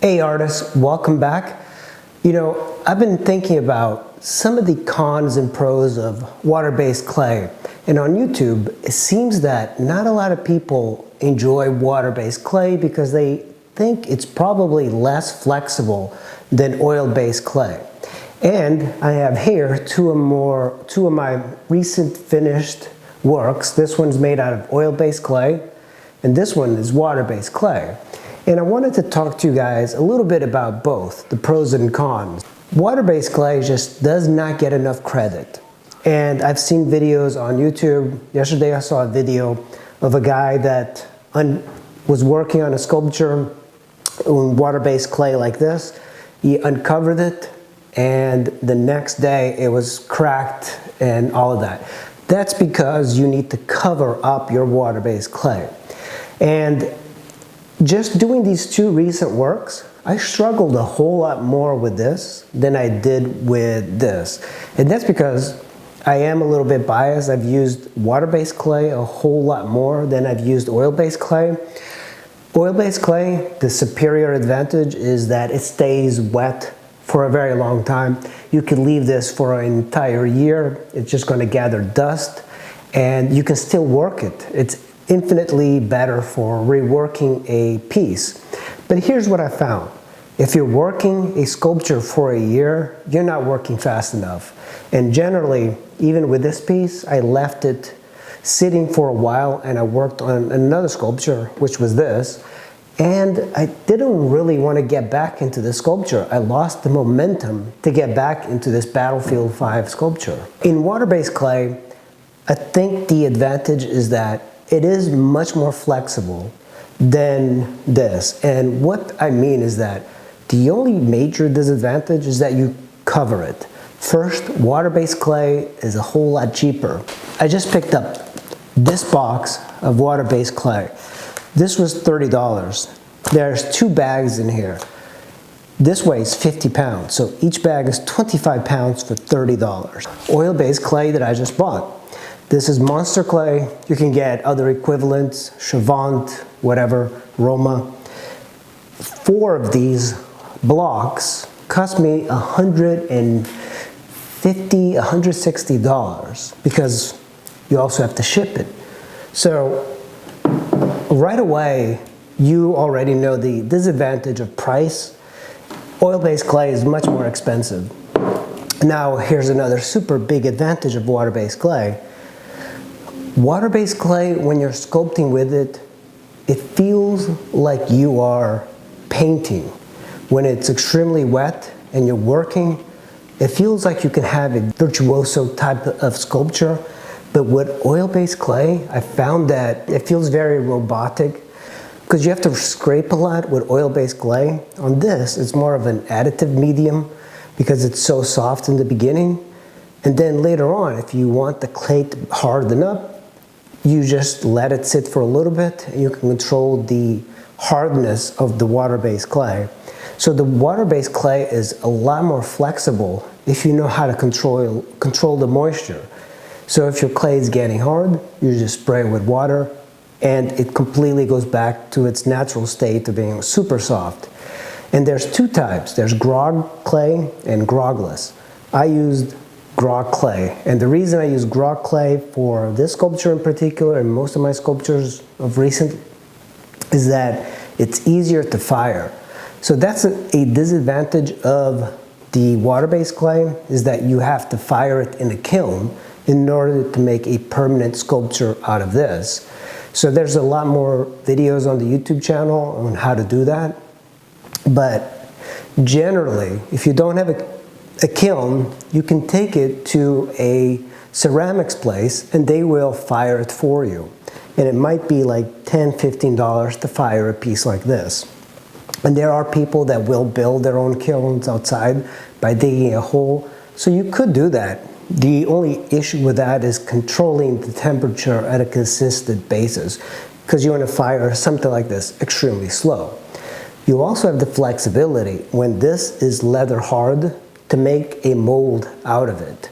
Hey artists, welcome back. You know, I've been thinking about some of the cons and pros of water-based clay. And on YouTube, it seems that not a lot of people enjoy water-based clay because they think it's probably less flexible than oil-based clay. And I have here two of my recent finished works. This one's made out of oil-based clay, and this one is water-based clay. And I wanted to talk to you guys a little bit about both, the pros and cons. Water-based clay just does not get enough credit. And I've seen videos on YouTube. Yesterday I saw a video of a guy that was working on a sculpture in water-based clay like this. He uncovered it, and the next day it was cracked and all of that. That's because you need to cover up your water-based clay. And just doing these two recent works, I struggled a whole lot more with this than I did with this. And that's because I am a little bit biased. I've used water-based clay a whole lot more than I've used oil-based clay. Oil-based clay, the superior advantage is that it stays wet for a very long time. You can leave this for an entire year. It's just going to gather dust, and you can still work it. It's infinitely better for reworking a piece. But here's what I found. If you're working a sculpture for a year, you're not working fast enough. And generally, even with this piece, I left it sitting for a while and I worked on another sculpture, which was this. And I didn't really want to get back into the sculpture. I lost the momentum to get back into this Battlefield 5 sculpture. In water-based clay, I think the advantage is that it is much more flexible than this. And what I mean is that the only major disadvantage is that you cover it. First, water-based clay is a whole lot cheaper. I just picked up this box of water-based clay. This was $30. There's 2 bags in here. This weighs 50 pounds, so each bag is 25 pounds for $30. Oil-based clay that I just bought. This is Monster Clay. You can get other equivalents, Chavant, whatever, Roma. 4 of these blocks cost me $150, $160 because you also have to ship it. So right away, you already know the disadvantage of price. Oil-based clay is much more expensive. Now, here's another super big advantage of water-based clay. Water-based clay, when you're sculpting with it, it feels like you are painting. When it's extremely wet and you're working, it feels like you can have a virtuoso type of sculpture. But with oil-based clay, I found that it feels very robotic because you have to scrape a lot with oil-based clay. On this, it's more of an additive medium because it's so soft in the beginning. And then later on, if you want the clay to harden up, you just let it sit for a little bit and you can control the hardness of the water-based clay. So the water-based clay is a lot more flexible if you know how to control the moisture. So if your clay is getting hard, you just spray it with water and it completely goes back to its natural state of being super soft. And there's 2 types. There's grog clay and grogless. I used grog clay, and the reason I use grog clay for this sculpture in particular and most of my sculptures of recent is that it's easier to fire. So that's a disadvantage of the water-based clay, is that you have to fire it in a kiln in order to make a permanent sculpture out of this. So there's a lot more videos on the YouTube channel on how to do that. But generally, if you don't have a kiln, you can take it to a ceramics place and they will fire it for you. And it might be like $10, $15 to fire a piece like this. And there are people that will build their own kilns outside by digging a hole. So you could do that. The only issue with that is controlling the temperature at a consistent basis because you want to fire something like this extremely slow. You also have the flexibility when this is leather hard to make a mold out of it.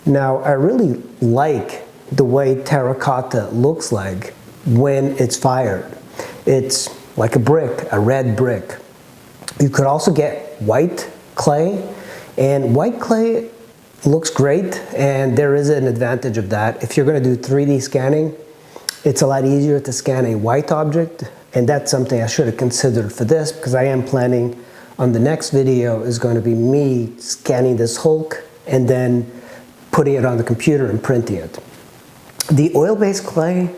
Now, I really like the way terracotta looks like when it's fired. It's like a brick, a red brick. You could also get white clay, and white clay looks great, and there is an advantage of that. If you're going to do 3D scanning, it's a lot easier to scan a white object, and that's something I should have considered for this, because I am planning on the next video is going to be me scanning this Hulk and then putting it on the computer and printing it. The oil-based clay,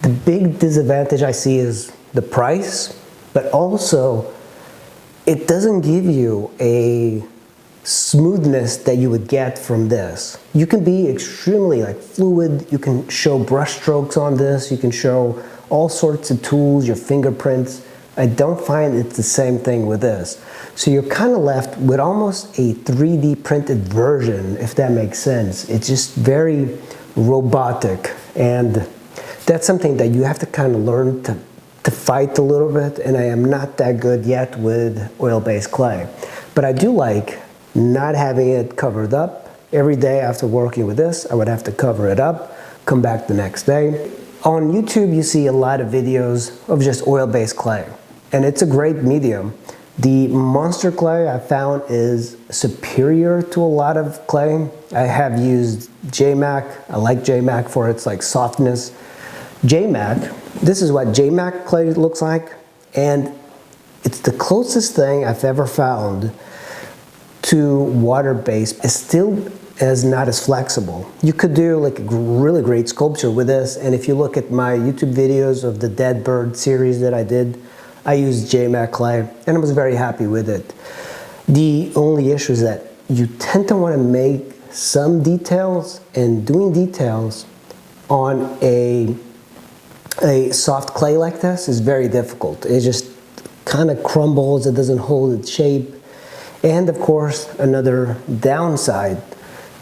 the big disadvantage I see is the price, but also it doesn't give you a smoothness that you would get from this. You can be extremely like fluid, you can show brush strokes on this, you can show all sorts of tools, your fingerprints. I don't find it's the same thing with this. So you're kind of left with almost a 3D printed version, if that makes sense. It's just very robotic, and that's something that you have to kind of learn to fight a little bit, and I am not that good yet with oil-based clay. But I do like not having it covered up. Every day after working with this, I would have to cover it up, come back the next day. On YouTube, you see a lot of videos of just oil-based clay, and it's a great medium. The monster clay I found is superior to a lot of clay. I have used Jmac. I like Jmac for its like softness. Jmac, this is what Jmac clay looks like, and it's the closest thing I've ever found to water-based. It still is not as flexible. You could do like a really great sculpture with this, and if you look at my YouTube videos of the Dead Bird series that I did, I used Jmac clay, and I was very happy with it. The only issue is that you tend to want to make some details, and doing details on a soft clay like this is very difficult. It just kind of crumbles, it doesn't hold its shape. And of course, another downside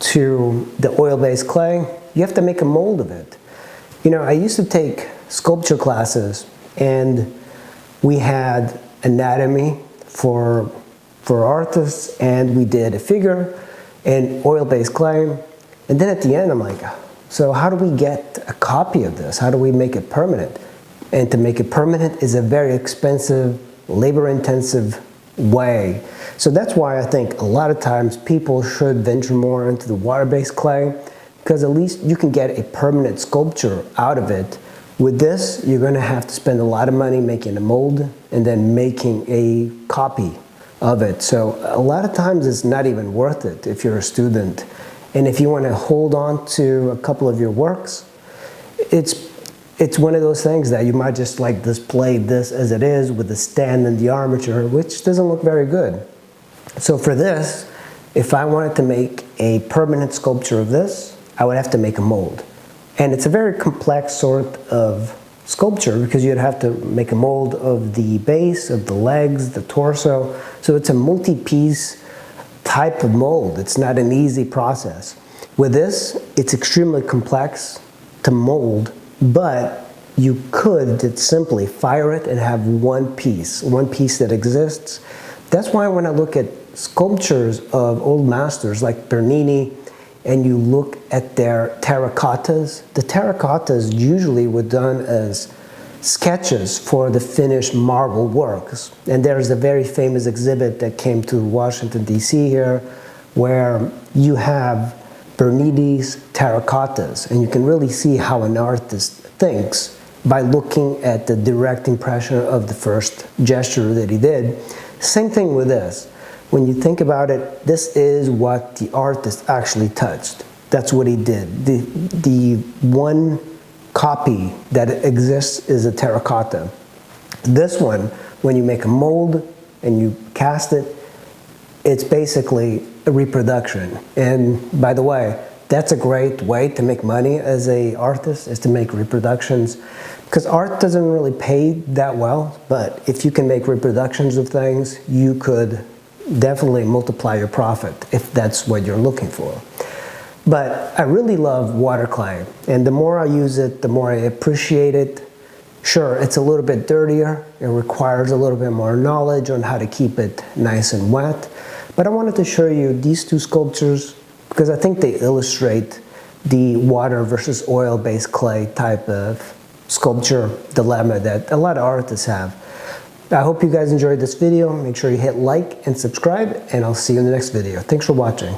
to the oil-based clay, you have to make a mold of it. You know, I used to take sculpture classes, and we had anatomy for artists, and we did a figure and oil-based clay. And then at the end, I'm like, so how do we get a copy of this? How do we make it permanent? And to make it permanent is a very expensive, labor-intensive way. So that's why I think a lot of times people should venture more into the water-based clay, because at least you can get a permanent sculpture out of it. With this, you're going to have to spend a lot of money making a mold and then making a copy of it. So a lot of times it's not even worth it if you're a student. And if you want to hold on to a couple of your works, it's one of those things that you might just like display this as it is with the stand and the armature, which doesn't look very good. So for this, if I wanted to make a permanent sculpture of this, I would have to make a mold. And it's a very complex sort of sculpture, because you'd have to make a mold of the base, of the legs, the torso. So it's a multi-piece type of mold. It's not an easy process. With this, it's extremely complex to mold, but you could just simply fire it and have one piece that exists. That's why when I look at sculptures of old masters like Bernini, and you look at their terracottas, the terracottas usually were done as sketches for the finished marble works. And there's a very famous exhibit that came to Washington, D.C. here, where you have Bernini's terracottas, and you can really see how an artist thinks by looking at the direct impression of the first gesture that he did. Same thing with this. When you think about it, this is what the artist actually touched. That's what he did. The one copy that exists is a terracotta. This one, when you make a mold and you cast it, it's basically a reproduction. And by the way, that's a great way to make money as an artist, is to make reproductions, because art doesn't really pay that well, but if you can make reproductions of things, you could definitely multiply your profit if that's what you're looking for. But I really love water clay, and the more I use it, the more I appreciate it. Sure, it's a little bit dirtier, it requires a little bit more knowledge on how to keep it nice and wet, but I wanted to show you these two sculptures because I think they illustrate the water versus oil-based clay type of sculpture dilemma that a lot of artists have. I hope you guys enjoyed this video. Make sure you hit like and subscribe, and I'll see you in the next video. Thanks for watching.